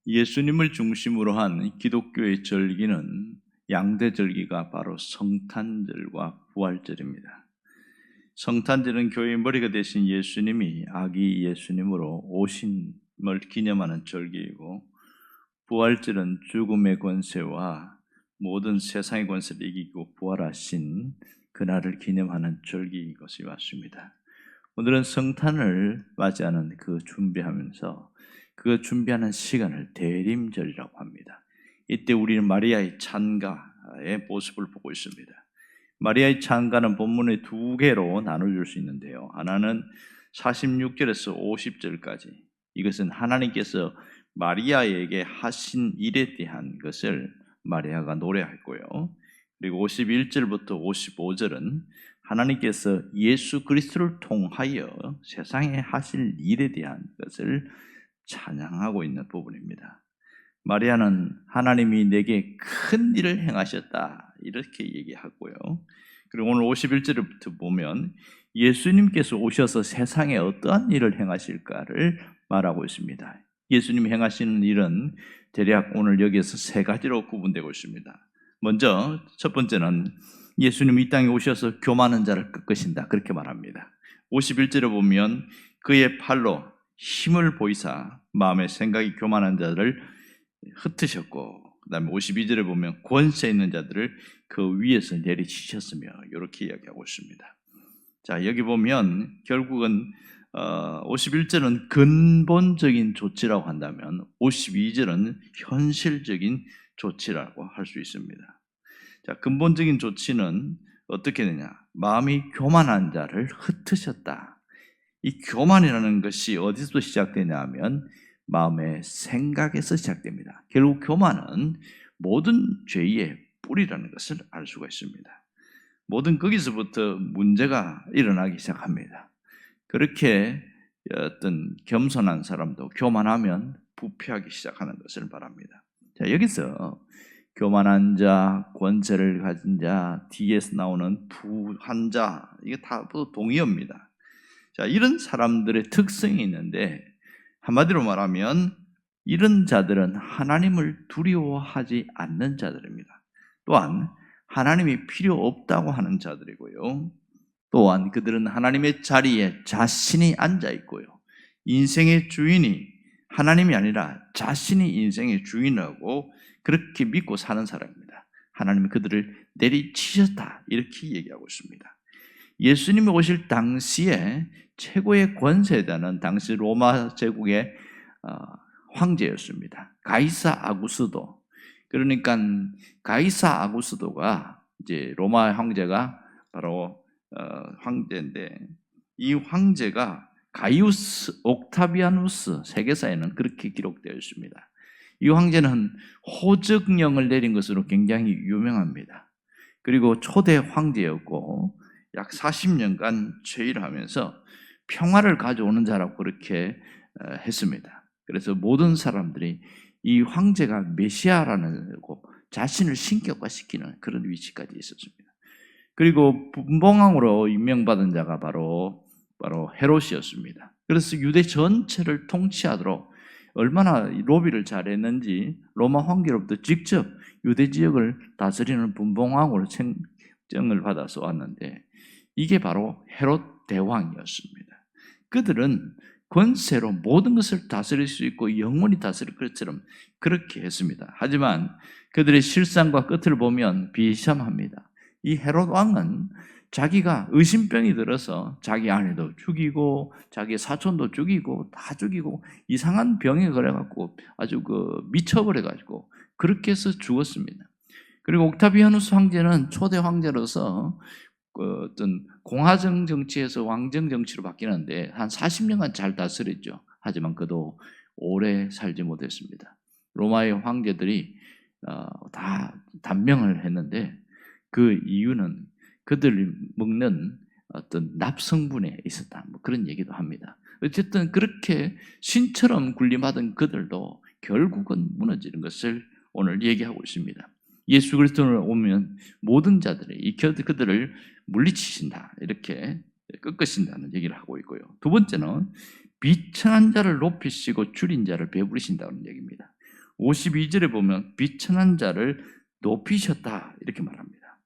예수님을 중심으로 한 기독교의 절기는 양대절기가 바로 성탄절과 부활절입니다. 성탄절은 교회의 머리가 되신 예수님이 아기 예수님으로 오심을 기념하는 절기이고, 부활절은 죽음의 권세와 모든 세상의 권세를 이기고 부활하신 그날을 기념하는 절기인 것이 맞습니다. 오늘은 성탄을 맞이하는 준비하면서 그 준비하는 시간을 대림절이라고 합니다. 이때 우리는 마리아의 찬가의 모습을 보고 있습니다. 마리아의 찬가는 본문의 두 개로 나눠줄 수 있는데요. 하나는 46절에서 50절까지, 이것은 하나님께서 마리아에게 하신 일에 대한 것을 마리아가 노래했고요. 그리고 51절부터 55절은 하나님께서 예수 그리스도를 통하여 세상에 하실 일에 대한 것을 찬양하고 있는 부분입니다. 마리아는 하나님이 내게 큰 일을 행하셨다 이렇게 얘기하고요. 그리고 오늘 51절부터 보면 예수님께서 오셔서 세상에 어떠한 일을 행하실까를 말하고 있습니다. 예수님이 행하시는 일은 대략 오늘 여기에서 세 가지로 구분되고 있습니다. 먼저 첫 번째는 예수님이 이 땅에 오셔서 교만한 자를 꺾으신다 그렇게 말합니다. 51절에 보면 그의 팔로 힘을 보이사 마음의 생각이 교만한 자를 흩으셨고, 그 다음에 52절에 보면 권세 있는 자들을 그 위에서 내리치셨으며 이렇게 이야기하고 있습니다. 자, 여기 보면 결국은 51절은 근본적인 조치라고 한다면 52절은 현실적인 조치라고 할 수 있습니다. 자, 근본적인 조치는 어떻게 되냐? 마음이 교만한 자를 흩으셨다. 이 교만이라는 것이 어디서 시작되냐 하면 마음의 생각에서 시작됩니다. 결국 교만은 모든 죄의 뿌리라는 것을 알 수가 있습니다. 모든 거기서부터 문제가 일어나기 시작합니다. 그렇게 어떤 겸손한 사람도 교만하면 부패하기 시작하는 것을 말합니다. 자, 여기서 교만한 자, 권세를 가진 자, 뒤에서 나오는 부한 자, 이게 다 동의어입니다. 자, 이런 사람들의 특성이 있는데 한마디로 말하면 이런 자들은 하나님을 두려워하지 않는 자들입니다. 또한 하나님이 필요 없다고 하는 자들이고요. 또한 그들은 하나님의 자리에 자신이 앉아 있고요. 인생의 주인이 하나님이 아니라 자신이 인생의 주인이라고 그렇게 믿고 사는 사람입니다. 하나님이 그들을 내리치셨다 이렇게 얘기하고 있습니다. 예수님이 오실 당시에 최고의 권세자는 당시 로마 제국의 황제였습니다. 가이사 아구스도. 그러니까 가이사 아구스도가 이제 로마 황제가 바로 황제인데, 이 황제가 가이우스 옥타비아누스 세계사에는 그렇게 기록되어 있습니다. 이 황제는 호적령을 내린 것으로 굉장히 유명합니다. 그리고 초대 황제였고 약 40년간 제위를 하면서 평화를 가져오는 자라고 그렇게 했습니다. 그래서 모든 사람들이 이 황제가 메시아라는 자신을 신격화시키는 그런 위치까지 있었습니다. 그리고 분봉왕으로 임명받은 자가 바로 헤롯이었습니다. 그래서 유대 전체를 통치하도록 얼마나 로비를 잘했는지 로마 황제로부터 직접 유대 지역을 다스리는 분봉왕으로 책정을 받아서 왔는데, 이게 바로 헤롯 대왕이었습니다. 그들은 권세로 모든 것을 다스릴 수 있고 영원히 다스릴 것처럼 그렇게 했습니다. 하지만 그들의 실상과 끝을 보면 비참합니다. 이 헤롯 왕은 자기가 의심병이 들어서 자기 아내도 죽이고 자기 사촌도 죽이고 다 죽이고 이상한 병에 걸려갖고 아주 미쳐버려가지고 그렇게 해서 죽었습니다. 그리고 옥타비아누스 황제는 초대 황제로서 어떤 공화정 정치에서 왕정 정치로 바뀌는데 한 40년간 잘 다스렸죠. 하지만 그도 오래 살지 못했습니다. 로마의 황제들이 다 단명을 했는데 그 이유는 그들이 먹는 어떤 납성분에 있었다, 그런 얘기도 합니다. 어쨌든 그렇게 신처럼 군림하던 그들도 결국은 무너지는 것을 오늘 얘기하고 있습니다. 예수 그리스도를 오면 모든 자들이 그들을 물리치신다, 이렇게 꺾으신다는 얘기를 하고 있고요. 두 번째는 비천한 자를 높이시고 줄인 자를 배부르신다는 얘기입니다. 52절에 보면 비천한 자를 높이셨다 이렇게 말합니다.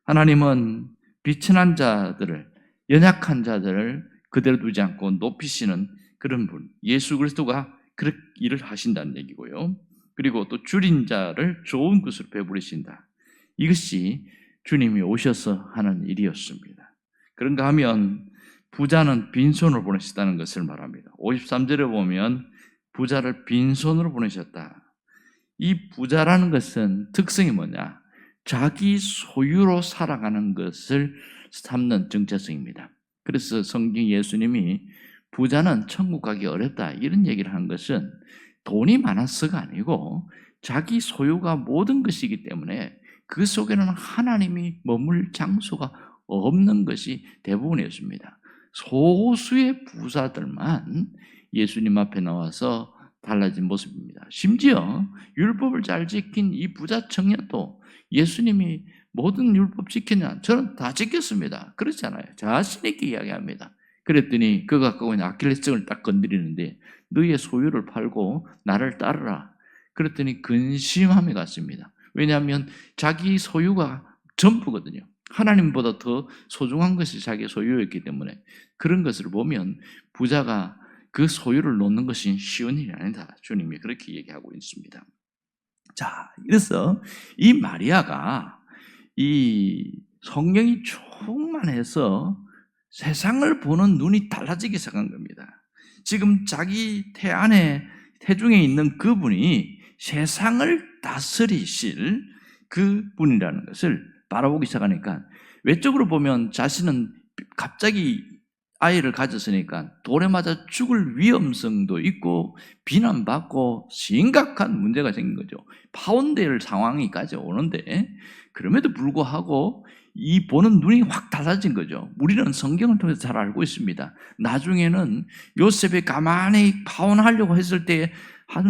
하나님은 비천한 자들을, 연약한 자들을 그대로 두지 않고 높이시는 그런 분, 예수 그리스도가 그렇게 일을 하신다는 얘기고요. 그리고 또 줄인 자를 좋은 것으로 배부르신다. 이것이 주님이 오셔서 하는 일이었습니다. 그런가 하면 부자는 빈손으로 보내셨다는 것을 말합니다. 53절에 보면 부자를 빈손으로 보내셨다. 이 부자라는 것은 특성이 뭐냐? 자기 소유로 살아가는 것을 삼는 정체성입니다. 그래서 성경 예수님이 부자는 천국 가기 어렵다 이런 얘기를 하는 것은 돈이 많아서가 아니고 자기 소유가 모든 것이기 때문에 그 속에는 하나님이 머물 장소가 없는 것이 대부분이었습니다. 소수의 부자들만 예수님 앞에 나와서 달라진 모습입니다. 심지어 율법을 잘 지킨 이 부자 청년도 예수님이 모든 율법 지켰냐? 저는 다 지켰습니다. 그렇잖아요. 자신 있게 이야기합니다. 그랬더니 그가 갖고 있는 아킬레스건을 딱 건드리는데 너희의 소유를 팔고 나를 따르라. 그랬더니 근심함에 갔습니다. 왜냐하면 자기 소유가 전부거든요. 하나님보다 더 소중한 것이 자기 소유였기 때문에 그런 것을 보면 부자가 그 소유를 놓는 것이 쉬운 일이 아니다. 주님이 그렇게 얘기하고 있습니다. 자, 그래서 이 마리아가 이 성경이 충만해서 세상을 보는 눈이 달라지기 시작한 겁니다. 지금 자기 태중에 있는 그분이 세상을 다스리실 그분이라는 것을 바라보기 시작하니까 외적으로 보면 자신은 갑자기 아이를 가졌으니까 돌에 맞아 죽을 위험성도 있고 비난받고 심각한 문제가 생긴 거죠. 파혼될 상황이까지 오는데 그럼에도 불구하고 이 보는 눈이 확 달라진 거죠. 우리는 성경을 통해서 잘 알고 있습니다. 나중에는 요셉이 가만히 파혼하려고 했을 때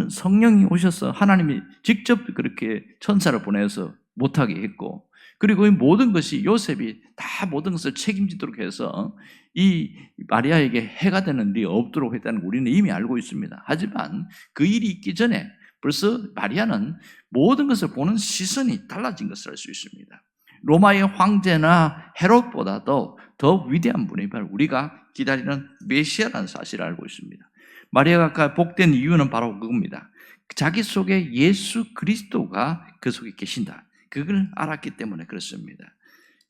성령이 오셔서 하나님이 직접 그렇게 천사를 보내서 못하게 했고, 그리고 이 모든 것이 요셉이 다 모든 것을 책임지도록 해서 이 마리아에게 해가 되는 일이 없도록 했다는 걸 우리는 이미 알고 있습니다. 하지만 그 일이 있기 전에 벌써 마리아는 모든 것을 보는 시선이 달라진 것을 알 수 있습니다. 로마의 황제나 헤롯보다도 더 위대한 분이 바로 우리가 기다리는 메시아라는 사실을 알고 있습니다. 마리아가 복된 이유는 바로 그겁니다. 자기 속에 예수 그리스도가 그 속에 계신다. 그걸 알았기 때문에 그렇습니다.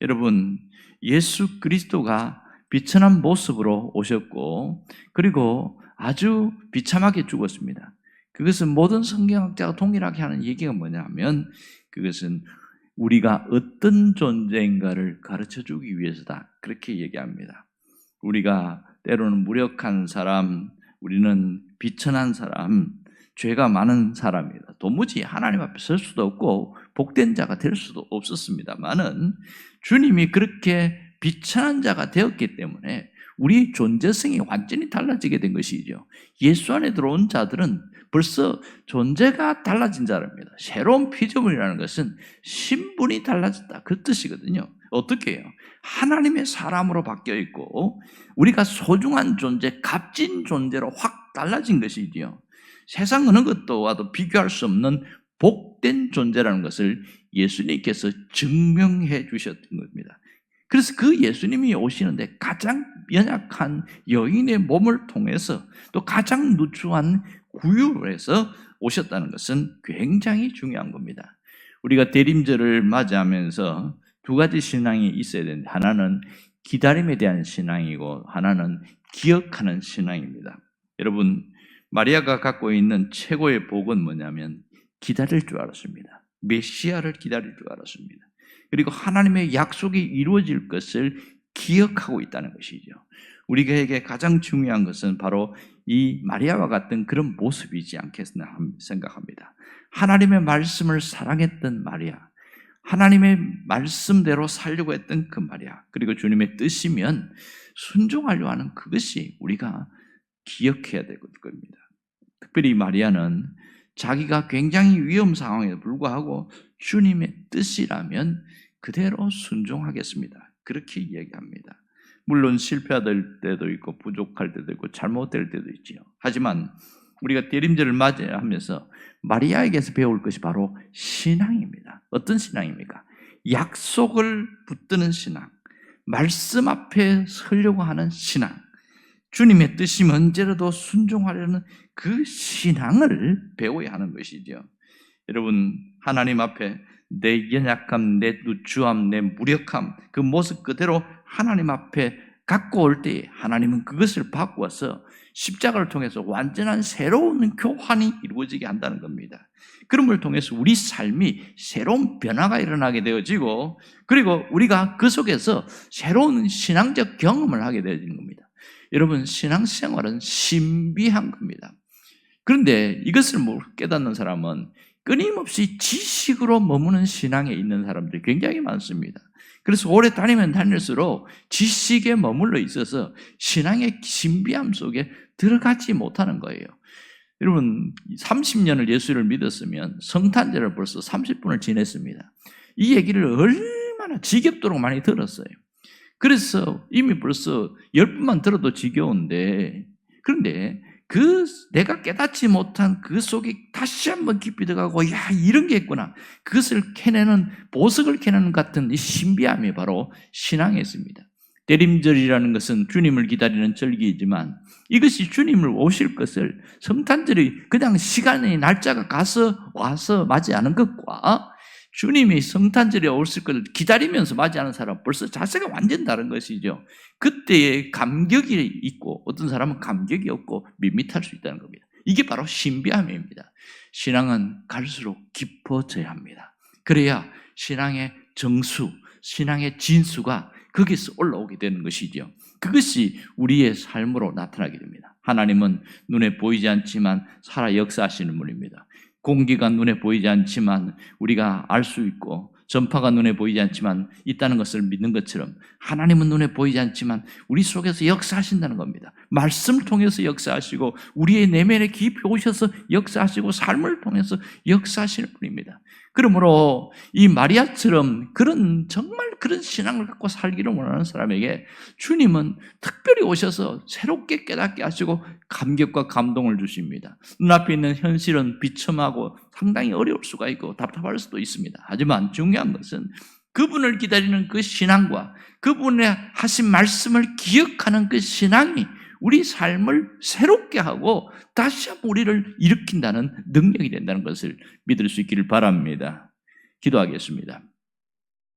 여러분, 예수 그리스도가 비천한 모습으로 오셨고 그리고 아주 비참하게 죽었습니다. 그것은 모든 성경학자가 동일하게 하는 얘기가 뭐냐면 그것은 우리가 어떤 존재인가를 가르쳐주기 위해서다. 그렇게 얘기합니다. 우리가 때로는 무력한 사람, 우리는 비천한 사람, 죄가 많은 사람이다. 도무지 하나님 앞에 설 수도 없고 복된 자가 될 수도 없었습니다만은 주님이 그렇게 비천한 자가 되었기 때문에 우리 존재성이 완전히 달라지게 된 것이죠. 예수 안에 들어온 자들은 벌써 존재가 달라진 자랍니다. 새로운 피조물이라는 것은 신분이 달라졌다. 그 뜻이거든요. 어떻게 해요? 하나님의 사람으로 바뀌어 있고 우리가 소중한 존재, 값진 존재로 확 달라진 것이지요. 세상 어느 것도와도 비교할 수 없는 복된 존재라는 것을 예수님께서 증명해 주셨던 겁니다. 그래서 그 예수님이 오시는데 가장 연약한 여인의 몸을 통해서 또 가장 누추한 구유를 해서 오셨다는 것은 굉장히 중요한 겁니다. 우리가 대림절을 맞이하면서 두 가지 신앙이 있어야 되는데 하나는 기다림에 대한 신앙이고 하나는 기억하는 신앙입니다. 여러분, 마리아가 갖고 있는 최고의 복은 뭐냐면 기다릴 줄 알았습니다. 메시아를 기다릴 줄 알았습니다. 그리고 하나님의 약속이 이루어질 것을 기억하고 있다는 것이죠. 우리에게 가장 중요한 것은 바로 이 마리아와 같은 그런 모습이지 않겠나 생각합니다. 하나님의 말씀을 사랑했던 마리아, 하나님의 말씀대로 살려고 했던 그 마리아, 그리고 주님의 뜻이면 순종하려 하는 그것이 우리가 기억해야 될 겁니다. 특별히 마리아는 자기가 굉장히 위험 상황에도 불구하고 주님의 뜻이라면 그대로 순종하겠습니다. 그렇게 이야기합니다. 물론 실패할 때도 있고 부족할 때도 있고 잘못될 때도 있지요. 하지만 우리가 대림절을 맞이하면서 마리아에게서 배울 것이 바로 신앙입니다. 어떤 신앙입니까? 약속을 붙드는 신앙, 말씀 앞에 서려고 하는 신앙, 주님의 뜻이 언제라도 순종하려는 그 신앙을 배워야 하는 것이죠. 여러분, 하나님 앞에 내 연약함, 내 누추함, 내 무력함, 그 모습 그대로 하나님 앞에 갖고 올 때 하나님은 그것을 바꾸어서 십자가를 통해서 완전한 새로운 교환이 이루어지게 한다는 겁니다. 그런 걸 통해서 우리 삶이 새로운 변화가 일어나게 되어지고, 그리고 우리가 그 속에서 새로운 신앙적 경험을 하게 되어지는 겁니다. 여러분, 신앙생활은 신비한 겁니다. 그런데 이것을 깨닫는 사람은 끊임없이 지식으로 머무는 신앙에 있는 사람들이 굉장히 많습니다. 그래서 오래 다니면 다닐수록 지식에 머물러 있어서 신앙의 신비함 속에 들어가지 못하는 거예요. 여러분, 30년을 예수를 믿었으면 성탄절을 벌써 30분을 지냈습니다. 이 얘기를 얼마나 지겹도록 많이 들었어요. 그래서 이미 벌써 10분만 들어도 지겨운데, 그런데 내가 깨닫지 못한 그 속에 다시 한번 깊이 들어가고, 야, 이런 게 있구나. 그것을 캐내는, 보석을 캐내는 같은 이 신비함이 바로 신앙에 있습니다. 대림절이라는 것은 주님을 기다리는 절기이지만, 이것이 주님을 오실 것을, 성탄절이 그냥 시간이 날짜가 와서 맞이하는 것과 주님이 성탄절에 오실 것을 기다리면서 맞이하는 사람, 벌써 자세가 완전 다른 것이죠. 그때의 감격이 있고 어떤 사람은 감격이 없고 밋밋할 수 있다는 겁니다. 이게 바로 신비함입니다. 신앙은 갈수록 깊어져야 합니다. 그래야 신앙의 정수, 신앙의 진수가 거기서 올라오게 되는 것이죠. 그것이 우리의 삶으로 나타나게 됩니다. 하나님은 눈에 보이지 않지만 살아 역사하시는 분입니다. 공기가 눈에 보이지 않지만 우리가 알 수 있고, 전파가 눈에 보이지 않지만 있다는 것을 믿는 것처럼 하나님은 눈에 보이지 않지만 우리 속에서 역사하신다는 겁니다. 말씀을 통해서 역사하시고 우리의 내면에 깊이 오셔서 역사하시고 삶을 통해서 역사하시는 분입니다. 그러므로 이 마리아처럼 정말 그런 신앙을 갖고 살기를 원하는 사람에게 주님은 특별히 오셔서 새롭게 깨닫게 하시고 감격과 감동을 주십니다. 눈앞에 있는 현실은 비참하고 상당히 어려울 수가 있고 답답할 수도 있습니다. 하지만 중요한 것은 그분을 기다리는 그 신앙과 그분의 하신 말씀을 기억하는 그 신앙이 우리 삶을 새롭게 하고 다시 한번 우리를 일으킨다는 능력이 된다는 것을 믿을 수 있기를 바랍니다. 기도하겠습니다.